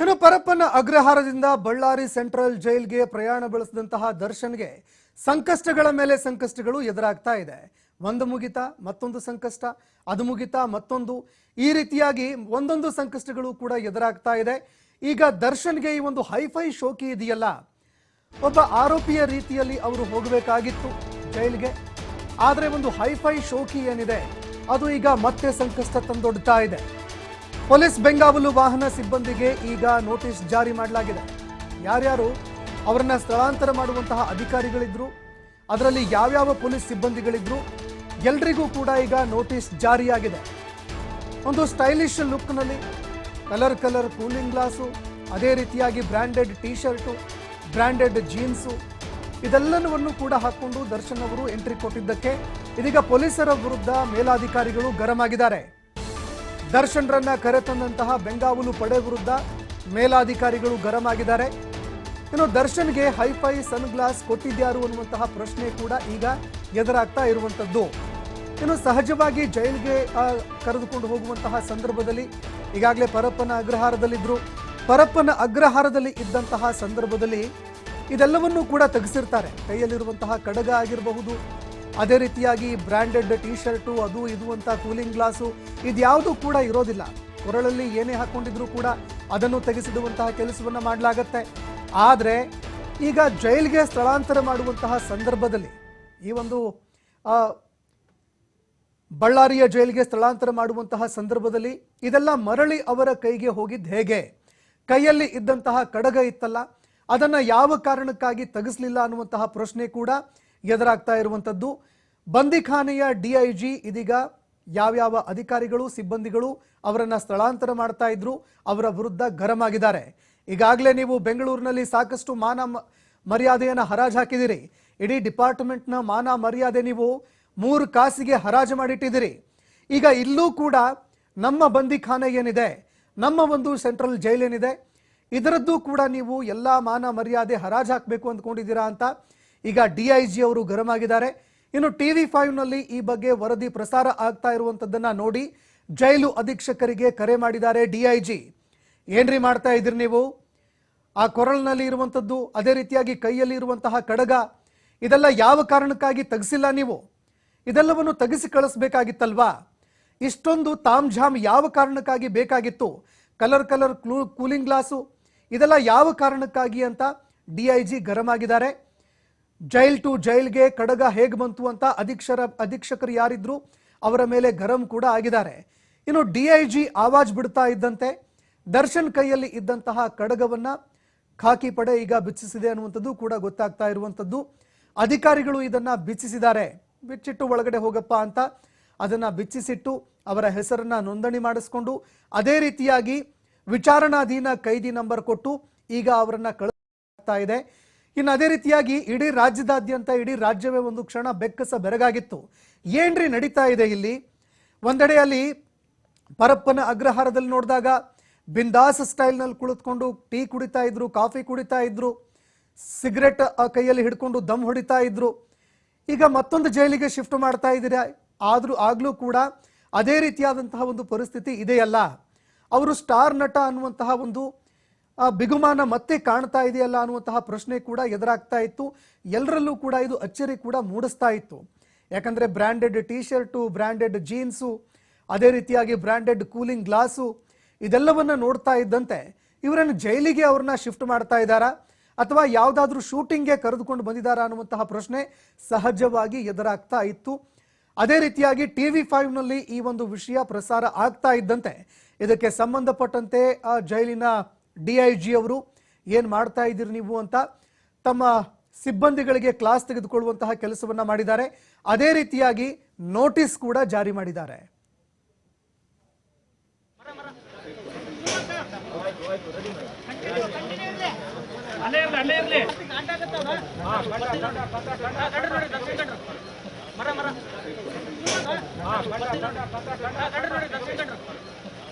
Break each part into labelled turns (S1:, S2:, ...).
S1: ಇನ್ನು ಪರಪ್ಪನ ಅಗ್ರಹಾರದಿಂದ ಬಳ್ಳಾರಿ ಸೆಂಟ್ರಲ್ ಜೈಲ್ಗೆ ಪ್ರಯಾಣ ಬೆಳೆಸಿದಂತಹ ದರ್ಶನ್ಗೆ ಸಂಕಷ್ಟಗಳ ಮೇಲೆ ಸಂಕಷ್ಟಗಳು ಎದುರಾಗ್ತಾ ಇದೆ. ಒಂದು ಮುಗಿತಾ ಮತ್ತೊಂದು ಸಂಕಷ್ಟ, ಅದು ಮುಗಿತಾ ಮತ್ತೊಂದು, ಈ ರೀತಿಯಾಗಿ ಒಂದೊಂದು ಸಂಕಷ್ಟಗಳು ಕೂಡ ಎದುರಾಗ್ತಾ ಇದೆ. ಈಗ ದರ್ಶನ್ಗೆ ಈ ಒಂದು ಹೈಫೈ ಶೋಕಿ ಇದೆಯಲ್ಲ, ಒಬ್ಬ ಆರೋಪಿಯ ರೀತಿಯಲ್ಲಿ ಅವರು ಹೋಗಬೇಕಾಗಿತ್ತು ಜೈಲಿಗೆ. ಆದರೆ ಒಂದು ಹೈಫೈ ಶೋಕಿ ಏನಿದೆ ಅದು ಈಗ ಮತ್ತೆ ಸಂಕಷ್ಟ ತಂದೊಡ್ತಾ ಇದೆ. ಪೊಲೀಸ್ ಬೆಂಗಾವಲು ವಾಹನ ಸಿಬ್ಬಂದಿಗೆ ಈಗ ನೋಟಿಸ್ ಜಾರಿ ಮಾಡಲಾಗಿದೆ. ಯಾರ್ಯಾರು ಅವರನ್ನ ಸ್ಥಳಾಂತರ ಮಾಡುವಂತಹ ಅಧಿಕಾರಿಗಳಿದ್ರು, ಅದರಲ್ಲಿ ಯಾವ್ಯಾವ ಪೊಲೀಸ್ ಸಿಬ್ಬಂದಿಗಳಿದ್ರು, ಎಲ್ರಿಗೂ ಕೂಡ ಈಗ ನೋಟಿಸ್ ಜಾರಿಯಾಗಿದೆ. ಒಂದು ಸ್ಟೈಲಿಶ್ ಲುಕ್ನಲ್ಲಿ ಕಲರ್ ಕೂಲಿಂಗ್ ಗ್ಲಾಸು, ಅದೇ ರೀತಿಯಾಗಿ branded T shirt, branded jeans, ಇದೆಲ್ಲವನ್ನೂ ಕೂಡ ಹಾಕೊಂಡು ದರ್ಶನ್ ಅವರು ಎಂಟ್ರಿ ಕೊಟ್ಟಿದ್ದಕ್ಕೆ ಇದೀಗ ಪೊಲೀಸರ ವಿರುದ್ಧ ಮೇಲಾಧಿಕಾರಿಗಳು ಗರಂ ಆಗಿದ್ದಾರೆ. ದರ್ಶನ್ರನ್ನ ಕರೆತಂದಂತಹ ಬೆಂಗಾವಲು ಪಡೆ ವಿರುದ್ಧ ಮೇಲಾಧಿಕಾರಿಗಳು ಗರಂ ಆಗಿದ್ದಾರೆ. ಇನ್ನು ದರ್ಶನ್ಗೆ ಹೈಫೈ ಸನ್ ಗ್ಲಾಸ್ ಕೊಟ್ಟಿದ್ಯಾರು ಅನ್ನುವಂತಹ ಪ್ರಶ್ನೆ ಕೂಡ ಈಗ ಎದುರಾಗ್ತಾ ಇರುವಂಥದ್ದು. ಇನ್ನು ಸಹಜವಾಗಿ ಜೈಲಿಗೆ ಕರೆದುಕೊಂಡು ಹೋಗುವಂತಹ ಸಂದರ್ಭದಲ್ಲಿ ಈಗಾಗಲೇ ಪರಪ್ಪನ ಅಗ್ರಹಾರದಲ್ಲಿದ್ದರು. ಪರಪ್ಪನ ಅಗ್ರಹಾರದಲ್ಲಿ ಇದ್ದಂತಹ ಸಂದರ್ಭದಲ್ಲಿ ಇದೆಲ್ಲವನ್ನೂ ಕೂಡ ತೆಗೆಸಿರ್ತಾರೆ. ಕೈಯಲ್ಲಿರುವಂತಹ ಕಡಗ ಆಗಿರಬಹುದು, ಅದೇ ರೀತಿಯಾಗಿ ಬ್ರ್ಯಾಂಡೆಡ್ ಟೀ ಶರ್ಟು, ಅದು ಇದು ಅಂತ ಕೂಲಿಂಗ್ ಗ್ಲಾಸು, ಇದ್ಯಾವುದೂ ಕೂಡ ಇರೋದಿಲ್ಲ. ಕೊರಳಲ್ಲಿ ಏನೇ ಹಾಕ್ಕೊಂಡಿದ್ರು ಕೂಡ ಅದನ್ನು ತೆಗೆಸಿಡುವಂತಹ ಕೆಲಸವನ್ನು ಮಾಡಲಾಗತ್ತೆ. ಆದರೆ ಈಗ ಜೈಲಿಗೆ ಸ್ಥಳಾಂತರ ಮಾಡುವಂತಹ ಸಂದರ್ಭದಲ್ಲಿ, ಈ ಒಂದು ಬಳ್ಳಾರಿಯ ಜೈಲಿಗೆ ಸ್ಥಳಾಂತರ ಮಾಡುವಂತಹ ಸಂದರ್ಭದಲ್ಲಿ ಇದೆಲ್ಲ ಮರಳಿ ಅವರ ಕೈಗೆ ಹೋಗಿದ್ದು ಹೇಗೆ? ಕೈಯಲ್ಲಿ ಇದ್ದಂತಹ ಕಡಗ ಇತ್ತಲ್ಲ, ಅದನ್ನು ಯಾವ ಕಾರಣಕ್ಕಾಗಿ ತೆಗೆಸಲಿಲ್ಲ ಅನ್ನುವಂತಹ ಪ್ರಶ್ನೆ ಕೂಡ ಎದುರಾಗ್ತಾ ಇರುವಂಥದ್ದು. ಬಂದಿಖಾನೆಯ DIG ಇದೀಗ ಯಾವ್ಯಾವ ಅಧಿಕಾರಿಗಳು ಸಿಬ್ಬಂದಿಗಳು ಅವರನ್ನ ಸ್ಥಳಾಂತರ ಮಾಡ್ತಾ ಇದ್ರು ಅವರ ವಿರುದ್ಧ ಗರಂ ಆಗಿದ್ದಾರೆ. ಈಗಾಗಲೇ ನೀವು ಬೆಂಗಳೂರಿನಲ್ಲಿ ಸಾಕಷ್ಟು ಮಾನ ಮರ್ಯಾದೆಯನ್ನು ಹರಾಜು ಹಾಕಿದಿರಿ. ಇಡೀ ಡಿಪಾರ್ಟ್ಮೆಂಟ್ನ ಮಾನ ಮರ್ಯಾದೆ ನೀವು 3 ಕಾಸಿಗೆ ಹರಾಜು ಮಾಡಿಟ್ಟಿದ್ದೀರಿ. ಈಗ ಇಲ್ಲೂ ಕೂಡ ನಮ್ಮ ಬಂದಿಖಾನೆ ಏನಿದೆ, ನಮ್ಮ ಒಂದು ಸೆಂಟ್ರಲ್ ಜೈಲ್ ಏನಿದೆ, ಇದರದ್ದು ಕೂಡ ನೀವು ಎಲ್ಲ ಮಾನ ಮರ್ಯಾದೆ ಹರಾಜು ಹಾಕಬೇಕು ಅಂದ್ಕೊಂಡಿದ್ದೀರಾ ಅಂತ ಈಗ DIG ಅವರು ಗರಂ ಆಗಿದ್ದಾರೆ. ಇನ್ನು TV5ನಲ್ಲಿ ಈ ಬಗ್ಗೆ ವರದಿ ಪ್ರಸಾರ ಆಗ್ತಾ ಇರುವಂಥದ್ದನ್ನು ನೋಡಿ ಜೈಲು ಅಧೀಕ್ಷಕರಿಗೆ ಕರೆ ಮಾಡಿದ್ದಾರೆ DIG. ಏನ್ರಿ ಮಾಡ್ತಾ ಇದ್ದೀರಿ ನೀವು? ಆ ಕೊರಳಿನಲ್ಲಿ ಇರುವಂಥದ್ದು, ಅದೇ ರೀತಿಯಾಗಿ ಕೈಯಲ್ಲಿ ಇರುವಂತಹ ಕಡಗ, ಇದೆಲ್ಲ ಯಾವ ಕಾರಣಕ್ಕಾಗಿ ತೆಗೆಸಿಲ್ಲ ನೀವು? ಇದೆಲ್ಲವನ್ನು ತೆಗೆಸಿ ಕಳಿಸ್ಬೇಕಾಗಿತ್ತಲ್ವಾ? ಇಷ್ಟೊಂದು ತಾಮ್ಝಾಮ್ ಯಾವ ಕಾರಣಕ್ಕಾಗಿ ಬೇಕಾಗಿತ್ತು? ಕಲರ್ ಕೂಲಿಂಗ್ ಗ್ಲಾಸು, ಇದೆಲ್ಲ ಯಾವ ಕಾರಣಕ್ಕಾಗಿ ಅಂತ DIG ಗರಂ ಆಗಿದ್ದಾರೆ. ಜೈಲ್ ಟು ಜೈಲ್ಗೆ ಕಡಗ ಹೇಗೆ ಬಂತು ಅಂತ ಅಧೀಕ್ಷಕರು ಯಾರಿದ್ರು ಅವರ ಮೇಲೆ ಗರಂ ಕೂಡ ಆಗಿದ್ದಾರೆ. ಇನ್ನು DIG ಆವಾಜ್ ಬಿಡ್ತಾ ಇದ್ದಂತೆ ದರ್ಶನ್ ಕೈಯಲ್ಲಿ ಇದ್ದಂತಹ ಕಡಗವನ್ನ ಖಾಕಿ ಪಡೆ ಈಗ ಬಿಚ್ಚಿಸಿದೆ ಅನ್ನುವಂಥದ್ದು ಕೂಡ ಗೊತ್ತಾಗ್ತಾ ಇರುವಂಥದ್ದು. ಅಧಿಕಾರಿಗಳು ಇದನ್ನ ಬಿಚ್ಚಿಸಿದ್ದಾರೆ. ಬಿಚ್ಚಿಟ್ಟು ಒಳಗಡೆ ಹೋಗಪ್ಪ ಅಂತ ಅದನ್ನ ಬಿಚ್ಚಿಸಿಟ್ಟು ಅವರ ಹೆಸರನ್ನ ನೋಂದಣಿ ಮಾಡಿಸ್ಕೊಂಡು ಅದೇ ರೀತಿಯಾಗಿ ವಿಚಾರಣಾಧೀನ ಕೈದಿ ನಂಬರ್ ಕೊಟ್ಟು ಈಗ ಅವರನ್ನ ಕಳಿಸ್ತಾ ಇದೆ. ಇನ್ನು ಅದೇ ರೀತಿಯಾಗಿ ಇಡೀ ರಾಜ್ಯದಾದ್ಯಂತ ಇಡೀ ರಾಜ್ಯವೇ ಒಂದು ಕ್ಷಣ ಬೆಕ್ಕಸ ಬೆರಗಾಗಿತ್ತು. ಏನ್ರಿ ನಡೀತಾ ಇದೆ ಇಲ್ಲಿ? ಒಂದೆಡೆಯಲ್ಲಿ ಪರಪ್ಪನ ಅಗ್ರಹಾರದಲ್ಲಿ ನೋಡಿದಾಗ ಬಿಂದಾಸ್ ಸ್ಟೈಲ್ನಲ್ಲಿ ಕುಳಿತುಕೊಂಡು ಟೀ ಕುಡಿತಾ ಇದ್ರು, ಕಾಫಿ ಕುಡಿತಾ ಇದ್ರು, ಸಿಗರೆಟ್ ಕೈಯಲ್ಲಿ ಹಿಡ್ಕೊಂಡು ದಮ್ ಹೊಡಿತಾ ಇದ್ರು. ಈಗ ಮತ್ತೊಂದು ಜೈಲಿಗೆ ಶಿಫ್ಟ್ ಮಾಡ್ತಾ ಇದ್ದೀರಾ, ಆಗ್ಲೂ ಕೂಡ ಅದೇ ರೀತಿಯಾದಂತಹ ಒಂದು ಪರಿಸ್ಥಿತಿ ಇದೆಯಲ್ಲ. ಅವರು ಸ್ಟಾರ್ ನಟ ಅನ್ನುವಂತಹ ಒಂದು ಬಿಗುಮಾನ ಮತ್ತೆ ಕಾಣ್ತಾ ಇದೆಯಲ್ಲ ಅನ್ನುವಂತಹ ಪ್ರಶ್ನೆ ಕೂಡ ಎದುರಾಗ್ತಾ ಇತ್ತು. ಎಲ್ಲರಲ್ಲೂ ಕೂಡ ಇದು ಅಚ್ಚರಿ ಕೂಡ ಮೂಡಿಸ್ತಾ ಇತ್ತು. ಯಾಕಂದ್ರೆ branded T shirt, branded jeans, ಅದೇ ರೀತಿಯಾಗಿ ಬ್ರ್ಯಾಂಡೆಡ್ ಕೂಲಿಂಗ್ ಗ್ಲಾಸು, ಇದೆಲ್ಲವನ್ನ ನೋಡ್ತಾ ಇದ್ದಂತೆ ಇವರನ್ನು ಜೈಲಿಗೆ ಅವ್ರನ್ನ ಶಿಫ್ಟ್ ಮಾಡ್ತಾ ಇದ್ದಾರಾ ಅಥವಾ ಯಾವುದಾದ್ರೂ ಶೂಟಿಂಗ್ಗೆ ಕರೆದುಕೊಂಡು ಬಂದಿದ್ದಾರಾ ಅನ್ನುವಂತಹ ಪ್ರಶ್ನೆ ಸಹಜವಾಗಿ ಎದುರಾಗ್ತಾ ಇತ್ತು. ಅದೇ ರೀತಿಯಾಗಿ TV5ನಲ್ಲಿ ಈ ಒಂದು ವಿಷಯ ಪ್ರಸಾರ ಆಗ್ತಾ ಇದ್ದಂತೆ ಇದಕ್ಕೆ ಸಂಬಂಧಪಟ್ಟಂತೆ ಆ ಜೈಲಿನ DIG ಅವರು ಏನು ಮಾಡ್ತಾ ಇದ್ದೀರಿ ನೀವು ಅಂತ ತಮ್ಮ ಸಿಬ್ಬಂದಿಗಳಿಗೆ ಕ್ಲಾಸ್ ತೆಗೆದುಕೊಳ್ಳುವಂತಹ ಕೆಲಸವನ್ನ ಮಾಡಿದ್ದಾರೆ. ಅದೇ ರೀತಿಯಾಗಿ ನೋಟಿಸ್ ಕೂಡ ಜಾರಿ ಮಾಡಿದ್ದಾರೆ.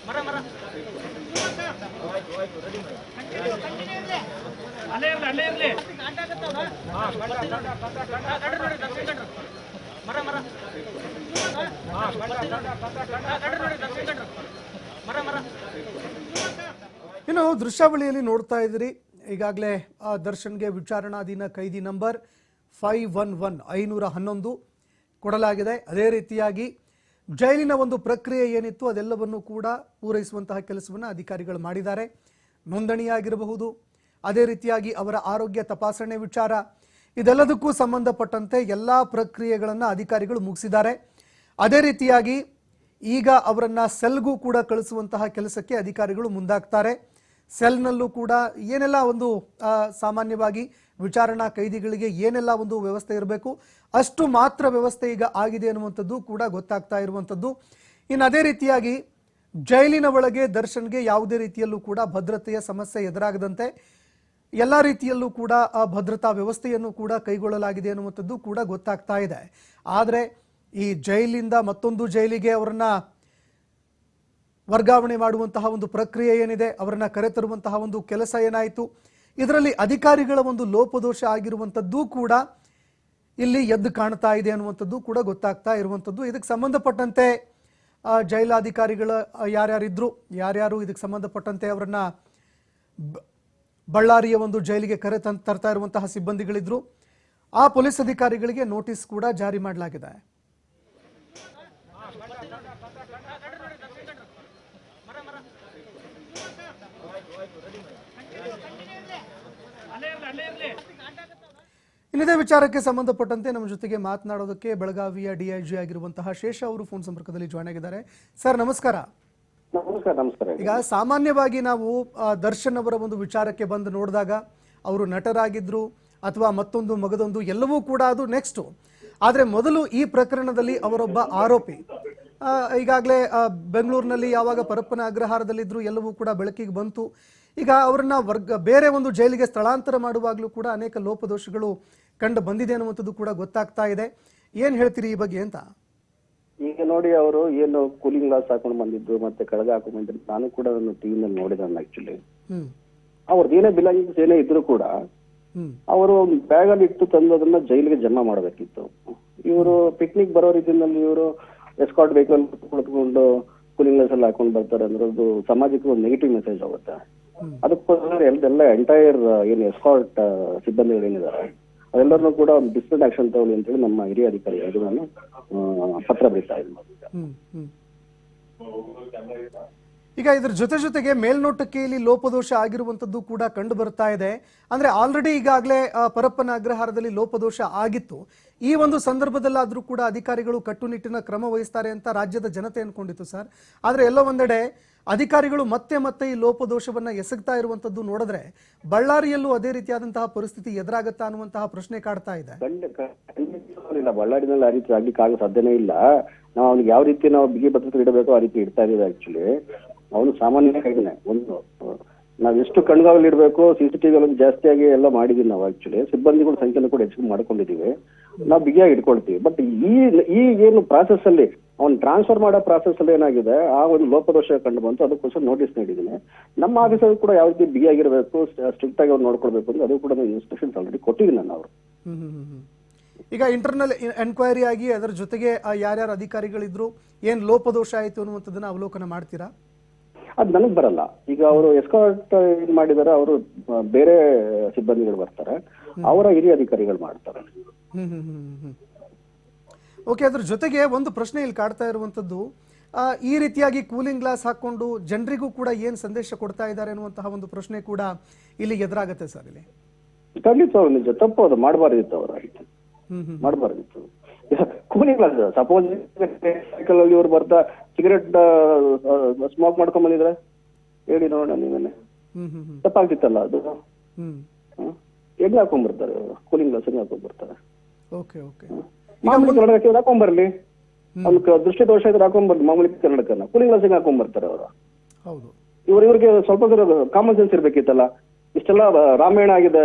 S1: ಇನ್ನು ದೃಶ್ಯಾವಳಿಯಲ್ಲಿ ನೋಡ್ತಾ ಇದ್ರಿ ಈಗಾಗಲೇ ದರ್ಶನ್ಗೆ ವಿಚಾರಣಾಧೀನ ಕೈದಿ ನಂಬರ್ 511 ಕೊಡಲಾಗಿದೆ. ಅದೇ ರೀತಿಯಾಗಿ ಜೈಲಿನ ಒಂದು ಪ್ರಕ್ರಿಯೆ ಏನಿತ್ತು ಅದೆಲ್ಲವನ್ನು ಕೂಡ ಪೂರೈಸುವಂತಹ ಕೆಲಸವನ್ನು ಅಧಿಕಾರಿಗಳು ಮಾಡಿದ್ದಾರೆ. ನೋಂದಣಿಯಾಗಿರಬಹುದು, ಅದೇ ರೀತಿಯಾಗಿ ಅವರ ಆರೋಗ್ಯ ತಪಾಸಣೆ ವಿಚಾರ, ಇದೆಲ್ಲದಕ್ಕೂ ಸಂಬಂಧಪಟ್ಟಂತೆ ಎಲ್ಲ ಪ್ರಕ್ರಿಯೆಗಳನ್ನು ಅಧಿಕಾರಿಗಳು ಮುಗಿಸಿದ್ದಾರೆ. ಅದೇ ರೀತಿಯಾಗಿ ಈಗ ಅವರನ್ನ ಸೆಲ್ಗೂ ಕೂಡ ಕಳಿಸುವಂತಹ ಕೆಲಸಕ್ಕೆ ಅಧಿಕಾರಿಗಳು ಮುಂದಾಗ್ತಾರೆ. ಸೆಲ್ನಲ್ಲೂ ಕೂಡ ಏನೆಲ್ಲ ಒಂದು ಸಾಮಾನ್ಯವಾಗಿ ವಿಚಾರಣಾ ಕೈದಿಗಳಿಗೆ ಏನೆಲ್ಲ ಒಂದು ವ್ಯವಸ್ಥೆ ಇರಬೇಕು ಅಷ್ಟು ಮಾತ್ರ ವ್ಯವಸ್ಥೆ ಈಗ ಆಗಿದೆ ಅನ್ನುವಂಥದ್ದು ಕೂಡ ಗೊತ್ತಾಗ್ತಾ ಇರುವಂಥದ್ದು. ಇನ್ನು ಅದೇ ರೀತಿಯಾಗಿ ಜೈಲಿನ ಒಳಗೆ ದರ್ಶನ್ಗೆ ಯಾವುದೇ ರೀತಿಯಲ್ಲೂ ಕೂಡ ಭದ್ರತೆಯ ಸಮಸ್ಯೆ ಎದುರಾಗದಂತೆ ಎಲ್ಲ ರೀತಿಯಲ್ಲೂ ಕೂಡ ಭದ್ರತಾ ವ್ಯವಸ್ಥೆಯನ್ನು ಕೂಡ ಕೈಗೊಳ್ಳಲಾಗಿದೆ ಅನ್ನುವಂಥದ್ದು ಕೂಡ ಗೊತ್ತಾಗ್ತಾ ಇದೆ. ಆದರೆ ಈ ಜೈಲಿಂದ ಮತ್ತೊಂದು ಜೈಲಿಗೆ ಅವರನ್ನ ವರ್ಗಾವಣೆ ಮಾಡುವಂತಹ ಒಂದು ಪ್ರಕ್ರಿಯೆ ಏನಿದೆ, ಅವರನ್ನ ಕರೆತರುವಂತಹ ಒಂದು ಕೆಲಸ ಏನಾಯಿತು, ಇದರಲ್ಲಿ ಅಧಿಕಾರಿಗಳ ಒಂದು ಲೋಪದೋಷ ಆಗಿರುವಂಥದ್ದು ಕೂಡ ಇಲ್ಲಿ ಎದ್ದು ಕಾಣ್ತಾ ಇದೆ ಅನ್ನುವಂಥದ್ದು ಕೂಡ ಗೊತ್ತಾಗ್ತಾ ಇರುವಂಥದ್ದು. ಇದಕ್ಕೆ ಸಂಬಂಧಪಟ್ಟಂತೆ ಜೈಲಾಧಿಕಾರಿಗಳ ಯಾರ್ಯಾರು ಇದಕ್ಕೆ ಸಂಬಂಧಪಟ್ಟಂತೆ ಅವರನ್ನ ಬಳ್ಳಾರಿಯ ಒಂದು ಜೈಲಿಗೆ ತರ್ತಾ ಇರುವಂತಹ ಸಿಬ್ಬಂದಿಗಳಿದ್ರು, ಆ ಪೊಲೀಸ್ ಅಧಿಕಾರಿಗಳಿಗೆ ನೋಟಿಸ್ ಕೂಡ ಜಾರಿ ಮಾಡಲಾಗಿದೆ. ಇನ್ನಿದೇ ವಿಚಾರಕ್ಕೆ ಸಂಬಂಧಪಟ್ಟಂತೆ ನಮ್ಮ ಜೊತೆಗೆ ಮಾತನಾಡೋದಕ್ಕೆ ಬೆಳಗಾವಿಯ ಡಿಐಜಿ ಆಗಿರುವಂತಹ ಶೇಷ ಅವರು ಫೋನ್ ಸಂಪರ್ಕದಲ್ಲಿ ಜಾಯ್ನ್ ಆಗಿದ್ದಾರೆ. ಸರ್ ನಮಸ್ಕಾರ. ಈಗ ಸಾಮಾನ್ಯವಾಗಿ ನಾವು ದರ್ಶನ್ ಅವರ ಒಂದು ವಿಚಾರಕ್ಕೆ ಬಂದು ನೋಡಿದಾಗ ಅವರು ನಟರಾಗಿದ್ರು ಅಥವಾ ಮತ್ತೊಂದು ಮಗದೊಂದು ಎಲ್ಲವೂ ಕೂಡ ಅದು ನೆಕ್ಸ್ಟ್. ಆದರೆ ಮೊದಲು ಈ ಪ್ರಕರಣದಲ್ಲಿ ಅವರೊಬ್ಬ ಆರೋಪಿ. ಈಗಾಗಲೇ ಬೆಂಗಳೂರಿನಲ್ಲಿ ಯಾವಾಗ ಪರಪ್ಪನ ಅಗ್ರಹಾರದಲ್ಲಿದ್ರು ಎಲ್ಲವೂ ಕೂಡ ಬೆಳಕಿಗೆ ಬಂತು. ಈಗ ಅವರನ್ನ ಬೇರೆ ಒಂದು ಜೈಲಿಗೆ ಸ್ಥಳಾಂತರ ಮಾಡುವಾಗಲೂ ಕೂಡ ಅನೇಕ ಲೋಪದೋಷಗಳು ಕಂಡು ಬಂದಿದೆ ಅನ್ನುವಂಥದ್ದು ಕೂಡ ಗೊತ್ತಾಗ್ತಾ ಇದೆ. ಏನ್ ಹೇಳ್ತೀರಿ ಈ ಬಗ್ಗೆ ಅಂತ?
S2: ಈಗ ನೋಡಿ, ಅವರು ಏನು ಕೂಲಿಂಗ್ ಗ್ಲಾಸ್ ಹಾಕೊಂಡು ಬಂದಿದ್ರು ಮತ್ತೆ ಕಳಗ ಹಾಕೊಂಡು ಬಂದಿದ್ರು, ನಾನು ಕೂಡ ಟಿವಿನಲ್ಲಿ ನೋಡಿದ. ಆಕ್ಚುಲಿ ಅವ್ರದ್ದು ಏನೇ ಬಿಲಾಂಗಿಂಗ್ಸ್ ಏನೇ ಇದ್ರು ಕೂಡ ಅವರು ಬ್ಯಾಗ್ ಅಲ್ಲಿ ಇಟ್ಟು ತಂದು ಅದನ್ನ ಜೈಲಿಗೆ ಜಮಾ ಮಾಡಬೇಕಿತ್ತು. ಇವರು ಪಿಕ್ನಿಕ್ ಬರೋ ರೀತಿಯಲ್ಲಿ ಇವರು ಎಸ್ಕಾರ್ಟ್ ವೆಹಿಕಲ್ ಕುಳಿತುಕೊಂಡು ಕೂಲಿಂಗ್ ಗ್ಲಾಸ್ ಎಲ್ಲ ಹಾಕೊಂಡು ಬರ್ತಾರೆ ಅಂದ್ರೆ ಅದು ಸಮಾಜಕ್ಕೆ ಒಂದು ನೆಗೆಟಿವ್ ಮೆಸೇಜ್ ಆಗುತ್ತೆ. ಅದಕ್ಕೋಸ್ಕರ ಎಲ್ಲ ಎಂಟೈರ್ ಏನು ಎಸ್ಕಾರ್ಟ್ ಸಿಬ್ಬಂದಿಗಳು ಏನಿದ್ದಾರೆ ಅದೆಲ್ಲರನ್ನೂ ಕೂಡ ಒಂದು ಡಿಸ್ಪ್ಲಿನ್ ಆಕ್ಷನ್ ತಗೊಳ್ಳಿ ಅಂತೇಳಿ ನಮ್ಮ ಹಿರಿಯ ಅಧಿಕಾರಿ ನಾನು ಪತ್ರ ಬರೀತಾ ಇದ್ದೀನಿ.
S1: ಈಗ ಇದ್ರ ಜೊತೆಗೆ ಮೇಲ್ನೋಟಕ್ಕೆ ಇಲ್ಲಿ ಲೋಪದೋಷ ಆಗಿರುವಂತದ್ದು ಕೂಡ ಕಂಡು ಬರ್ತಾ ಇದೆ. ಅಂದ್ರೆ ಆಲ್ರೆಡಿ ಈಗಾಗಲೇ ಪರಪ್ಪನ ಅಗ್ರಹಾರದಲ್ಲಿ ಲೋಪದೋಷ ಆಗಿತ್ತು. ಈ ಒಂದು ಸಂದರ್ಭದಲ್ಲಾದ್ರೂ ಕೂಡ ಅಧಿಕಾರಿಗಳು ಕಟ್ಟುನಿಟ್ಟಿನ ಕ್ರಮ ವಹಿಸ್ತಾರೆ ಅಂತ ರಾಜ್ಯದ ಜನತೆ ಅನ್ಕೊಂಡಿತ್ತು ಸರ್. ಆದ್ರೆ ಎಲ್ಲೋ ಒಂದೆಡೆ ಅಧಿಕಾರಿಗಳು ಮತ್ತೆ ಈ ಲೋಪದೋಷವನ್ನ ಎಸಗ್ತಾ ಇರುವಂತದ್ದು ನೋಡಿದ್ರೆ ಬಳ್ಳಾರಿಯಲ್ಲೂ ಅದೇ ರೀತಿಯಾದಂತಹ ಪರಿಸ್ಥಿತಿ ಎದುರಾಗತ್ತಾ ಅನ್ನುವಂತಹ ಪ್ರಶ್ನೆ ಕಾಡ್ತಾ ಇದೆ.
S2: ಬಳ್ಳಾರಿನಲ್ಲಿ ಆ ರೀತಿ ಆಗ್ಲಿಕ್ಕೆ ಆಗೋ ಸಾಧ್ಯನೇ ಇಲ್ಲ. ನಾವು ಅವ್ನಿಗೆ ಯಾವ ರೀತಿ ನಾವು ಬಿಗಿ ಭದ್ರತೆ ಇಡಬೇಕು ಆ ರೀತಿ ಇಡ್ತಾ ಇದೀವಿ. ಆಕ್ಚುಲಿ ಅವನು ಸಾಮಾನ್ಯ ಕೈದಿನೇ. ಒಂದು ನಾವ್ ಎಷ್ಟು ಕಣ್ಗಾವಲ್ಲಿ ಇಡಬೇಕು, CCTV ಜಾಸ್ತಿಯಾಗಿ ಎಲ್ಲ ಮಾಡಿದೀವಿ ನಾವು. ಆಕ್ಚುಲಿ ಸಿಬ್ಬಂದಿಗಳ ಸಂಖ್ಯೆನೂ ಕೂಡ ಹೆಚ್ಚಿಗೆ ಮಾಡ್ಕೊಂಡಿದೀವಿ. ನಾವು ಬಿಗಿಯಾಗಿ ಇಟ್ಕೊಳ್ತೀವಿ. ಬಟ್ ಈ ಏನು ಪ್ರಾಸೆಸ್ ಅಲ್ಲಿ ಅವ್ನು ಟ್ರಾನ್ಸ್ಫರ್ ಮಾಡೋ ಪ್ರಾಸೆಸ್ ಅಲ್ಲಿ ಏನಾಗಿದೆ, ಆ ಒಂದು ಲೋಪದೋಷ ಕಂಡು ಬಂತು. ಅದಕ್ಕೋಸ್ಕರ ನೋಟಿಸ್ ನೀಡಿದ್ದೀನಿ. ನಮ್ಮ ಆಫೀಸಲ್ಲಿ ಕೂಡ ಯಾವ ರೀತಿ ಬಿಗಿಯಾಗಿರ್ಬೇಕು, ಸ್ಟ್ರಿಕ್ಟ್ ಆಗಿ ಅವ್ರು ನೋಡ್ಕೊಳ್ಬೇಕು ಅಂತ ಅದು ಕೂಡ ಇನ್ಸ್ಟ್ರಕ್ಷನ್ಸ್ ಆಲ್ರೆಡಿ ಕೊಟ್ಟಿದ್ದೀನಿ ನಾನು. ಅವರು
S1: ಈಗ ಇಂಟರ್ನಲ್ ಎನ್ಕ್ವೈರಿ ಆಗಿ ಅದರ ಜೊತೆಗೆ ಯಾರ್ಯಾರು ಅಧಿಕಾರಿಗಳಿದ್ರು, ಏನ್ ಲೋಪದೋಷ ಆಯ್ತು ಅನ್ನುವಂಥದ್ದನ್ನ ಅವಲೋಕನ ಮಾಡ್ತೀರಾ?
S2: ಅದ್ ನನಗ್ ಬರಲ್ಲ. ಈಗ ಅವರು ಎಸ್ಕಾರ್ಟ್ ಏನ್ ಮಾಡಿದಾರೆ, ಅವರು ಬೇರೆ ಸಿಬ್ಬಂದಿಗಳು ಬರ್ತಾರೆ, ಅವರ ಹಿರಿಯ ಅಧಿಕಾರಿಗಳು ಮಾಡ್ತಾರೆ.
S1: ಓಕೆ. ಅದ್ರ ಜೊತೆಗೆ ಒಂದು ಪ್ರಶ್ನೆ ಇಲ್ಲಿ ಕಾಡ್ತಾ ಇರುವಂತದ್ದು, ಈ ರೀತಿಯಾಗಿ ಕೂಲಿಂಗ್ ಗ್ಲಾಸ್ ಹಾಕೊಂಡು ಜನರಿಗೂ ಕೂಡ ಏನ್ ಸಂದೇಶ ಕೊಡ್ತಾ ಇದ್ದಾರೆ ಅನ್ನುವಂತಹ ಒಂದು ಪ್ರಶ್ನೆ ಕೂಡ ಇಲ್ಲಿ ಎದುರಾಗತ್ತೆ ಸರ್. ಇಲ್ಲಿ
S2: ಖಂಡಿತ ನಿಜ ತಪ್ಪು, ಅದು ಮಾಡಬಾರ್ದಿತ್ತು. ಅವರ ಮಾಡಬಾರ್ದಿತ್ತು. ಕೂಲಿಂಗ್ ಗ್ಲಾಸ್ ಸಪೋಸ್ ಸೈಕಲ್ ಅಲ್ಲಿ ಇವ್ರು ಬರ್ತಾ ಸಿಗರೆಟ್ ಸ್ಮೋಕ್ ಮಾಡ್ಕೊಂಡ್ ಬಂದಿದ್ರೆ ಹೇಳಿ ನೋಡೋಣ, ನೀವೇನೆ ತಪ್ಪಾಗ್ತಿತ್ತಲ್ಲ ಅದು. ಹೆಂಗ್ ಹಾಕೊಂಡ್ ಬರ್ತಾರೆ ಕೂಲಿಂಗ್ ಗ್ಲಾಸ್, ಹೆಂಗ್ ಹಾಕೊಂಡ್ ಬರ್ತಾರೆ? ಮಾಮೂಲಿ ಕನ್ನಡಕ ಹಾಕೊಂಡ್ ಅವ್ನ ದೃಷ್ಟಿ ದೋಷ ಇದ್ರೆ ಹಾಕೊಂಡ್ ಬರ್ಲಿ ಮಾಮೂಲಿ ಕನ್ನಡಕನ. ಕೂಲಿಂಗ್ ಗ್ಲಾಸ್ ಹೆಂಗ್ ಹಾಕೊಂಡ್ ಬರ್ತಾರೆ ಅವರು? ಇವ್ರಿಗೆ ಸ್ವಲ್ಪ ಕಾಮನ್ ಸೆನ್ಸ್ ಇರ್ಬೇಕಿತ್ತಲ್ಲ. ಇಷ್ಟೆಲ್ಲ ರಾಮಾಯಣ ಆಗಿದೆ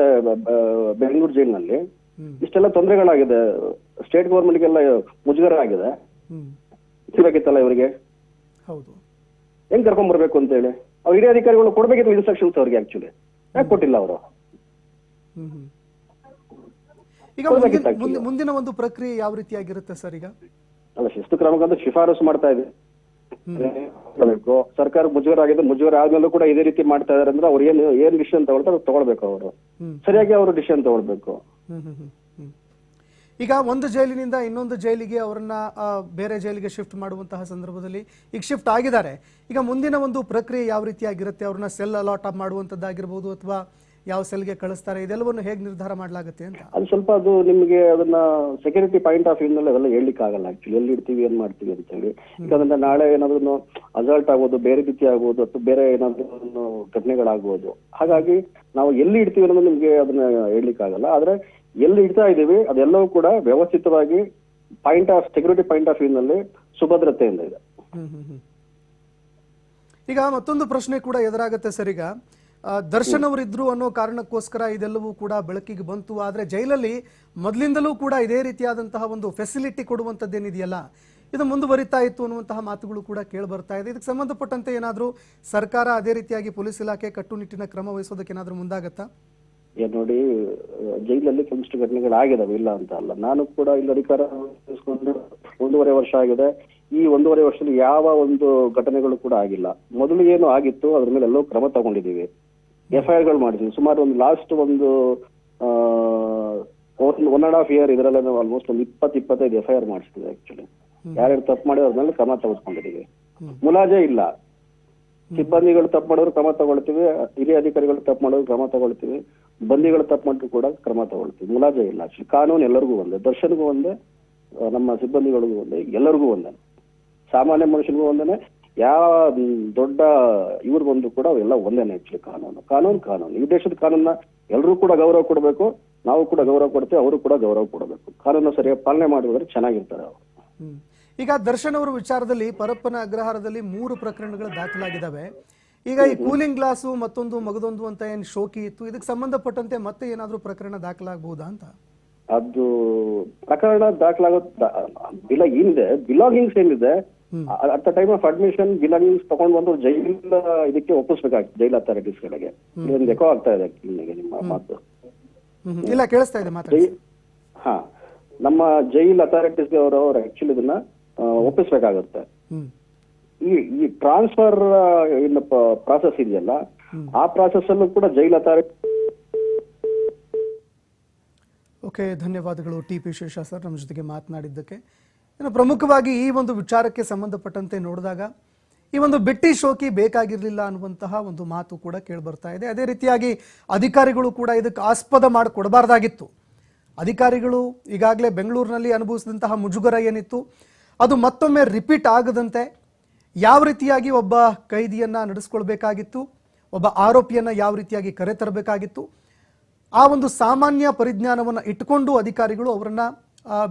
S2: ಬೆಂಗಳೂರು ಜೈಲಿನಲ್ಲಿ, ಇಷ್ಟೆಲ್ಲ ತೊಂದರೆಗಳಾಗಿದೆ, ಸ್ಟೇಟ್ ಗೌರ್ಮೆಂಟ್ಗೆಲ್ಲ ಮುಜುಗರ ಆಗಿದೆ, ಇರ್ಬೇಕಿತ್ತಲ್ಲ ಇವರಿಗೆ. ಹೆಂಗ್ ಕರ್ಕೊಂಡ್ ಬರ್ಬೇಕು ಅಂತ ಹೇಳಿ ಅವ್ರ ಹಿರಿಯ ಅಧಿಕಾರಿಗಳು ಕೊಡ್ಬೇಕಿತ್ತು ಇನ್ಸ್ಟ್ರಕ್ಷನ್ಸ್ ಅವ್ರಿಗೆ. ಆಕ್ಚುಲಿ ಯಾಕೆ ಕೊಟ್ಟಿಲ್ಲ ಅವರು?
S1: ಈಗ ಮುಂದಿನ ಒಂದು ಪ್ರಕ್ರಿಯೆ ಯಾವ ರೀತಿಯಾಗಿರುತ್ತೆ ಸರ್? ಈಗ
S2: ಅಲ್ಲ, ಶಿಸ್ತು ಕ್ರಮಕ್ಕಂತ ಶಿಫಾರಸು ಮಾಡ್ತಾ ಇದೆ. ಬೇಕು. ಸರ್ಕಾರ ಮುಜುಗರ ಆಗಿದೆ, ಮುಜುಗರ ಆದ್ಮೇಲೂ ಕೂಡ ಇದೇ ರೀತಿ ಮಾಡ್ತಾ ಇದಾರೆ ಅಂದ್ರೆ ಅವ್ರು ಏನ್ ಡಿಸಿಷನ್ ತಗೊಳ್ತಾರೆ ತಗೊಳ್ಬೇಕು. ಅವರು ಸರಿಯಾಗಿ ಅವರು ಡಿಸಿಷನ್ ತಗೊಳ್ಬೇಕು.
S1: ಈಗ ಒಂದು ಜೈಲಿನಿಂದ ಇನ್ನೊಂದು ಜೈಲಿಗೆ ಅವರನ್ನ ಬೇರೆ ಜೈಲಿಗೆ ಶಿಫ್ಟ್ ಮಾಡುವಂತಹ ಸಂದರ್ಭದಲ್ಲಿ ಈಗ ಶಿಫ್ಟ್ ಆಗಿದ್ದಾರೆ. ಈಗ ಮುಂದಿನ ಒಂದು ಪ್ರಕ್ರಿಯೆ ಯಾವ ರೀತಿಯಾಗಿರುತ್ತೆ? ಅವ್ರನ್ನ ಸೆಲ್ ಅಲಾಟ್ ಮಾಡುವಂತದ್ದಾಗಿರ್ಬೋದು ಅಥವಾ ಯಾವ ಸೆಲ್ಗೆ ಕಳಿಸ್ತಾರೆ, ಇದೆಲ್ಲವನ್ನು ಹೇಗೆ ನಿರ್ಧಾರ ಮಾಡಲಾಗುತ್ತೆ ಅಂತ?
S2: ಅದು ಸ್ವಲ್ಪ ಅದು ನಿಮ್ಗೆ ಅದನ್ನ ಸೆಕ್ಯೂರಿಟಿ ಪಾಯಿಂಟ್ ಆಫ್ ವ್ಯೂ ನಲ್ಲಿ ಅದೆಲ್ಲ ಹೇಳಲಿಕ್ಕೆ ಆಗಲ್ಲ ಆಕ್ಚುಲಿ, ಎಲ್ಲಿ ಇಡ್ತೀವಿ ಏನ್ ಮಾಡ್ತೀವಿ ಅಂತ ಹೇಳಿ. ಯಾಕಂದ್ರೆ ನಾಳೆ ಏನಾದ್ರು ಅಸಲ್ಟ್ ಆಗ್ಬೋದು, ಬೇರೆ ರೀತಿ ಆಗ್ಬೋದು, ಅಥವಾ ಬೇರೆ ಏನಾದ್ರು ಘಟನೆಗಳಾಗ್ಬೋದು. ಹಾಗಾಗಿ ನಾವು ಎಲ್ಲಿ ಇಡ್ತೀವಿ ಅನ್ನೋದು ನಿಮ್ಗೆ ಅದನ್ನ ಹೇಳಲಿಕ್ಕೆ ಆಗಲ್ಲ. ಆದ್ರೆ ಎಲ್ಲಿ ಇಡ್ತಾ ಇದೀವಿ ಅದೆಲ್ಲವೂ ಕೂಡ ವ್ಯವಸ್ಥಿತವಾಗಿ ಸೆಕ್ಯೂರಿಟಿ ಪಾಯಿಂಟ್ ಆಫ್ ವ್ಯೂ ನಲ್ಲಿ ಸುಭದ್ರತೆಯಿಂದ ಇದೆ.
S1: ಈಗ ಮತ್ತೊಂದು ಪ್ರಶ್ನೆ ಕೂಡ ಎದುರಾಗುತ್ತೆ ಸರ್. ಈಗ ದರ್ಶನ್ ಅವರಿದ್ರು ಅನ್ನೋ ಕಾರಣಕ್ಕೋಸ್ಕರ ಇದೆಲ್ಲವೂ ಕೂಡ ಬೆಳಕಿಗೆ ಬಂತು. ಆದ್ರೆ ಜೈಲಲ್ಲಿ ಮೊದಲಿಂದಲೂ ಕೂಡ ಇದೇ ರೀತಿಯಾದಂತಹ ಒಂದು ಫೆಸಿಲಿಟಿ ಕೊಡುವಂಥದ್ದೇನಿದೆಯಲ್ಲ, ಇದು ಮುಂದುವರಿತಾ ಇತ್ತು ಅನ್ನುವಂತಹ ಮಾತುಗಳು ಕೂಡ ಕೇಳಿ ಬರ್ತಾ ಇದೆ. ಇದಕ್ಕೆ ಸಂಬಂಧಪಟ್ಟಂತೆ ಏನಾದರೂ ಸರ್ಕಾರ ಅದೇ ರೀತಿಯಾಗಿ ಪೊಲೀಸ್ ಇಲಾಖೆ ಕಟ್ಟುನಿಟ್ಟಿನ ಕ್ರಮ ವಹಿಸೋದಕ್ಕೆ ಏನಾದರೂ ಮುಂದಾಗತ್ತಾ?
S2: ನೋಡಿ, ಜೈಲಲ್ಲಿ ಕೆಲವಷ್ಟು ಘಟನೆಗಳಾಗಿದಾವೆ, ಇಲ್ಲ ಅಂತ ಅಲ್ಲ. ನಾನು ಕೂಡ ಇಲ್ಲಿ ಅಧಿಕಾರ ವಹಿಸ್ಕೊಂಡು 1.5 ವರ್ಷ ಆಗಿದೆ. ಈ 1.5 ವರ್ಷದಲ್ಲಿ ಯಾವ ಒಂದು ಘಟನೆಗಳು ಕೂಡ ಆಗಿಲ್ಲ. ಮೊದಲು ಏನು ಆಗಿತ್ತು ಅದ್ರ ಮೇಲೆ ಎಲ್ಲೋ ಕ್ರಮ ತಗೊಂಡಿದೀವಿ, FIR ಗಳು ಮಾಡಿದ್ವಿ. ಸುಮಾರು ಒಂದು ಲಾಸ್ಟ್ ಒಂದು 1.5 year ಇದರಲ್ಲ ನಾವು ಆಲ್ಮೋಸ್ಟ್ ಒಂದು 20-25 FIR ಮಾಡಿಸ್ತೀವಿ. ಆಕ್ಚುಲಿ ಯಾರ್ಯಾರು ತಪ್ಪು ಮಾಡಿದ್ರು ಅದ್ರ ಮೇಲೆ ಕ್ರಮ ತೆಗೆದುಕೊಂಡಿದೀವಿ. ಮುಲಾಜೆ ಇಲ್ಲ. ಸಿಬ್ಬಂದಿಗಳು ತಪ್ಪು ಮಾಡೋರು ಕ್ರಮ ತಗೊಳ್ತೀವಿ, ಹಿರಿಯ ಅಧಿಕಾರಿಗಳು ತಪ್ಪು ಮಾಡೋರು ಕ್ರಮ ತಗೊಳ್ತೀವಿ, ಬಂದಿಗಳು ತಪ್ಪು ಮಾಡಿದ್ರು ಕೂಡ ಕ್ರಮ ತಗೊಳ್ತೀವಿ. ಮುಲಾಜೆ ಇಲ್ಲ. ಆಕ್ಚುಲಿ ಕಾನೂನು ಎಲ್ಲರಿಗೂ ಒಂದೇ, ದರ್ಶನ್ಗೂ ಒಂದೇ, ನಮ್ಮ ಸಿಬ್ಬಂದಿಗಳಿಗೂ ಒಂದೇ, ಎಲ್ಲರಿಗೂ ಒಂದೇ, ಸಾಮಾನ್ಯ ಮನುಷ್ಯನಿಗೂ ಒಂದೇನೆ, ಯಾವ ದೊಡ್ಡ ಇವ್ರಿಗೊಂದು ಕೂಡ ಎಲ್ಲ ಒಂದೇನೆ. ಆಕ್ಚುಲಿ ಕಾನೂನು ಈ ದೇಶದ ಕಾನೂನ ಎಲ್ಲರೂ ಕೂಡ ಗೌರವ ಕೊಡಬೇಕು. ನಾವು ಕೂಡ ಗೌರವ ಕೊಡ್ತೇವೆ, ಅವರು ಕೂಡ ಗೌರವ ಕೊಡಬೇಕು. ಕಾನೂನು ಸರಿಯಾಗಿ ಪಾಲನೆ ಮಾಡಿದ್ರೆ ಚೆನ್ನಾಗಿರ್ತಾರೆ ಅವರು.
S1: ಈಗ ದರ್ಶನ್ ಅವರ ವಿಚಾರದಲ್ಲಿ ಪರಪ್ಪನ ಅಗ್ರಹಾರದಲ್ಲಿ 3 ಪ್ರಕರಣಗಳು ದಾಖಲಾಗಿದ್ದಾವೆ. ಈಗ ಈ ಕೂಲಿಂಗ್ ಗ್ಲಾಸು ಮತ್ತೊಂದು ಮಗದೊಂದು ಅಂತ ಏನ್ ಶೋಕಿ ಇತ್ತು, ಇದಕ್ಕೆ ಸಂಬಂಧಪಟ್ಟಂತೆ ಮತ್ತೆ ಏನಾದ್ರೂ ಪ್ರಕರಣ ದಾಖಲಾಗಬಹುದಾ ಅಂತ?
S2: ಅದು ಪ್ರಕರಣ ಬಿಲಾಂಗಿಂಗ್ಸ್ ಏನಿದೆ at the time of admission belongings ತಗೊಂಡು ಬಂದು ಜೈಲ್ ಇದಕ್ಕೆ ಒಪ್ಪಿಸ್ಬೇಕಾಗ್ತದೆ, ಜೈಲ್ ಅಥಾರಿಟೀಸ್ ಗಳಿಗೆ. ಇದೊಂದು ಎಕೋ ಆಗ್ತಾ ಇದೆ ನಿಮ್ಮ ಮಾತು.
S1: ಇಲ್ಲ, ಕೇಳಿಸ್ತಾ ಇದೆ ಮಾತಾಡಿ.
S2: ಹಾ, ನಮ್ಮ ಜೈಲ್ ಅಥಾರಿಟೀಸ್ಗೆ ಅವರು ಆಕ್ಚುಲಿ ಇದನ್ನ ಒಪ್ಪಿಸ್ಬೇಕಾಗುತ್ತೆ. ಈ ಟ್ರಾನ್ಸ್ಫರ್ ಪ್ರಾಸೆಸ್ ಇದೆಯಲ್ಲ, ಆ ಪ್ರಾಸೆಸ್ ಅಲ್ಲೂ ಕೂಡ ಜೈಲ್ ಅಥಾರಿಟಿ.
S1: ಓಕೆ, ಧನ್ಯವಾದಗಳು TP ಶೇಷ ಸರ್ ನಮ್ಮ ಜೊತೆಗೆ ಮಾತನಾಡಿದ್ದಕ್ಕೆ. ಇನ್ನು ಪ್ರಮುಖವಾಗಿ ಈ ಒಂದು ವಿಚಾರಕ್ಕೆ ಸಂಬಂಧಪಟ್ಟಂತೆ ನೋಡಿದಾಗ ಈ ಒಂದು ಬಿಟ್ಟಿ ಶೋಕಿ ಬೇಕಾಗಿರಲಿಲ್ಲ ಅನ್ನುವಂತಹ ಒಂದು ಮಾತು ಕೂಡ ಕೇಳಿ ಬರ್ತಾ ಇದೆ. ಅದೇ ರೀತಿಯಾಗಿ ಅಧಿಕಾರಿಗಳು ಕೂಡ ಇದಕ್ಕೆ ಆಸ್ಪದ ಮಾಡಿಕೊಡಬಾರ್ದಾಗಿತ್ತು. ಅಧಿಕಾರಿಗಳು ಈಗಾಗಲೇ ಬೆಂಗಳೂರಿನಲ್ಲಿ ಅನುಭವಿಸಿದಂತಹ ಮುಜುಗರ ಏನಿತ್ತು ಅದು ಮತ್ತೊಮ್ಮೆ ರಿಪೀಟ್ ಆಗದಂತೆ ಯಾವ ರೀತಿಯಾಗಿ ಒಬ್ಬ ಕೈದಿಯನ್ನ ನಡೆಸ್ಕೊಳ್ಬೇಕಾಗಿತ್ತು, ಒಬ್ಬ ಆರೋಪಿಯನ್ನ ಯಾವ ರೀತಿಯಾಗಿ ಕರೆತರಬೇಕಾಗಿತ್ತು, ಆ ಒಂದು ಸಾಮಾನ್ಯ ಪರಿಜ್ಞಾನವನ್ನು ಇಟ್ಟುಕೊಂಡು ಅಧಿಕಾರಿಗಳು ಅವರನ್ನ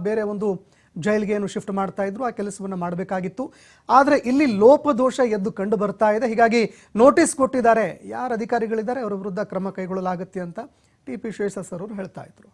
S1: ಬೇರೆ ಒಂದು ಜೈಲ್ಗೆ ಏನು ಶಿಫ್ಟ್ ಮಾಡ್ತಾ ಇದ್ರು ಆ ಕೆಲಸವನ್ನು ಮಾಡಬೇಕಾಗಿತ್ತು. ಆದರೆ ಇಲ್ಲಿ ಲೋಪದೋಷ ಎದ್ದು ಕಂಡು ಬರ್ತಾ ಇದೆ. ಹೀಗಾಗಿ ನೋಟಿಸ್ ಕೊಟ್ಟಿದ್ದಾರೆ, ಯಾರು ಅಧಿಕಾರಿಗಳಿದ್ದಾರೆ ಅವರ ವಿರುದ್ಧ ಕ್ರಮ ಕೈಗೊಳ್ಳಲಾಗುತ್ತೆ ಅಂತ TP ಶೇಷ ಸರ್ ಅವರು ಹೇಳ್ತಾ ಇದ್ರು.